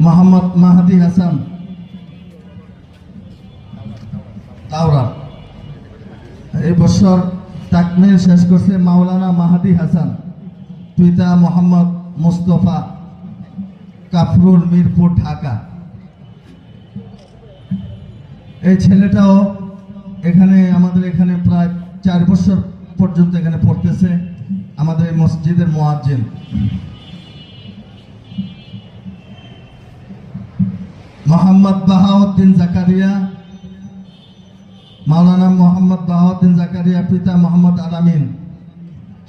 মোহাম্মদ মাহাদি হাসান তাওরা। এই বছর তাকমিল শেষ করছে মাওলানা মাহাদি হাসান, পিতা মোহাম্মদ মুস্তফা, কাফরুল, মিরপুর, ঢাকা। এই ছেলেটাও এখানে আমাদের এখানে প্রায় 4 বছর পর্যন্ত এখানে পড়তেছে, আমাদের এই মসজিদের মুয়াজ্জিন। মোহাম্মদ বাহাউদ্দিন জাকারিয়া, মাওলানা মোহাম্মদ বাহাউদ্দিন জাকারিয়া, পিতা মোহাম্মদ আলামিন,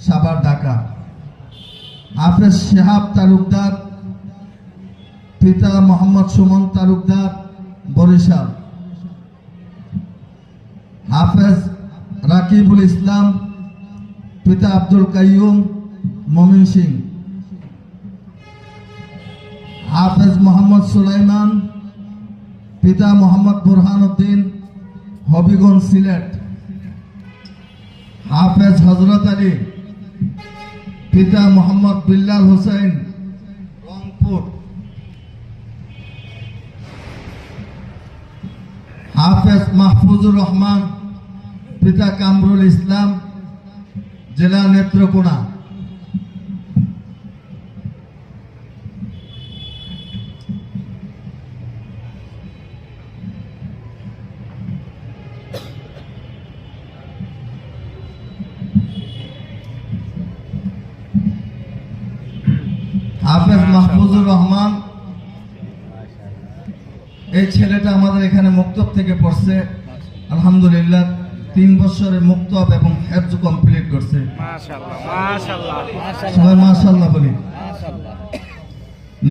সাভার, ঢাকা। হাফেজ শেহাব তালুকদার, পিতা মোহাম্মদ সুমন তালুকদার, বরিশাল। হাফেজ রাকিবুল ইসলাম, পিতা আব্দুল কাইয়ুম, ময়মনসিংহ। হাফেজ মোহাম্মদ সুলাইমান, পিতা মোহাম্মদ বুরহানুদ্দিন, হবিগঞ্জ, সিলেট। হাফেজ হযরত আলী, পিতা মোহাম্মদ বিল্লাল হোসেন, রংপুর। হাফেজ মাহফুজুর রহমান, পিতা কামরুল ইসলাম, জেলা নেত্রকোনা। হাফেজ মাহফুজুর রহমান, এই ছেলেটা আমাদের এখানে মুক্তব থেকে পড়ছে, আলহামদুলিল্লাহ 3 বছরে মুক্তব এবং হেফজ কমপ্লিট করছে। মাশাআল্লাহ, মাশাআল্লাহ, সবাই মাশাআল্লাহ বলি।